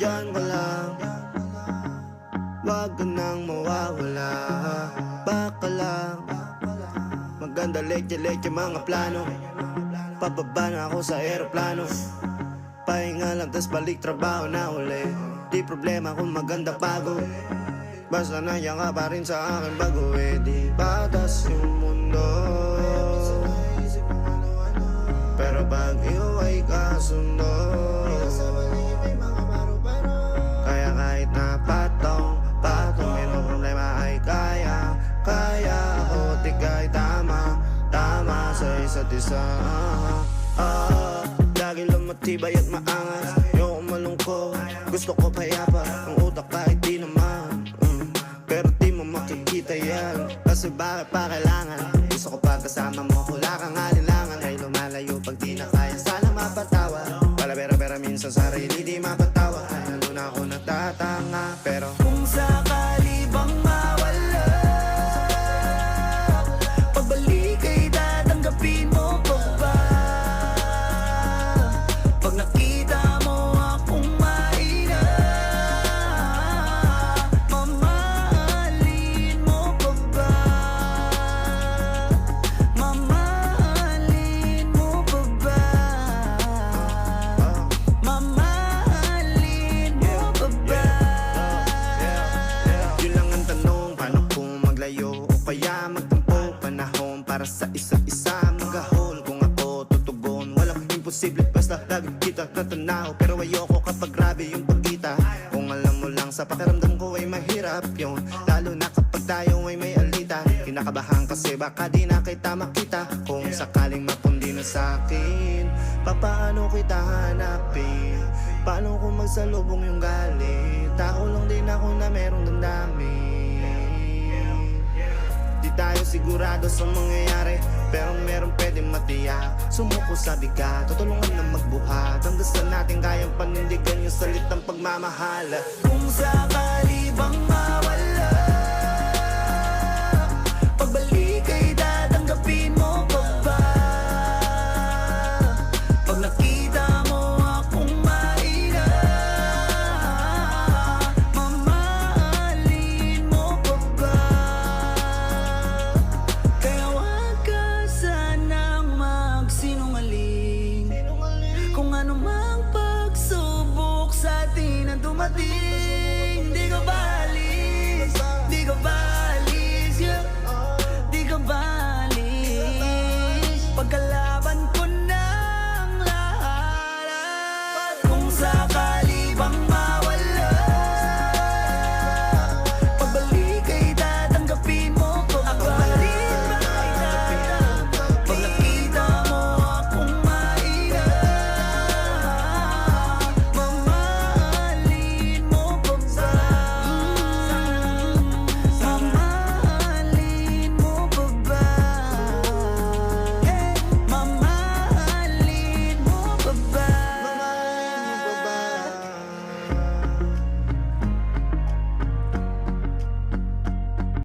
Diyan ka lang, wag ka nang mawawala. Baka lang, maganda leche-leche mga plano. Pababa na ako sa aeroplano, pahinga lang tas balik trabaho na uli. Di problema kung maganda bago, basta nandiyan ka pa rin sa akin bago. Di patas yung mundo, pero pag iyo ay kasundo. Kaya kahit na patong may problema ay kaya ako tigay tama sa isa't isa. Lagi lang matibay at maangas, ayoko malungkot, gusto ko payapa. Ang utak kahit di naman, pero di mo makikita yan. Kasi bakit pa kailangan? Gusto ko pagkasama mo, wala kang alinlangan. Ay lumalayo pag di na kaya, sana mapatawa. Pala minsan sarili di mapatawa. Lalo na ako natatanga, pero kung sakali bang mawala, pagbalik ay tatanggapin mo pa ba? Pag nakita mo akong mahina, mamahalin mo pa ba? Mamahalin mo pa ba? Mamahalin mo pa ba? yun lang ang tanong, paano kung maglayo o kaya magtampo? Panahon para sa isa't isa, mag-ahol kung ako tutugon. Walang imposible basta lagi kita natanaw, pero ayoko kapag grabe yung pagkita. Kung alam mo lang sa pakiramdam ko ay mahirap yun, lalo na kapag tayo ay may alitan. Kinakabahan kasi baka di na kita makita. Kung sakaling mapundi na sa'kin, papaano kita hanapin? Paano kung magsalubong yung galit? Tao lang din ako na merong damdamin. Di tayo sigurado sa mangyayari, pero meron pwedeng matiyak. Sumuko sa bigat, tutulungan na magbuhat, hanggang sa natin kayang panindigan yung salitang pagmamahal. Kung sakali bang mawala, pagbalik ay tatanggapin mo pa ba? Pag nakita mo akong mahina, mamahalin mo pa ba? Kaya wag ka sanang magsinungaling, kung ano mang pagsubok sa atin ang dumating.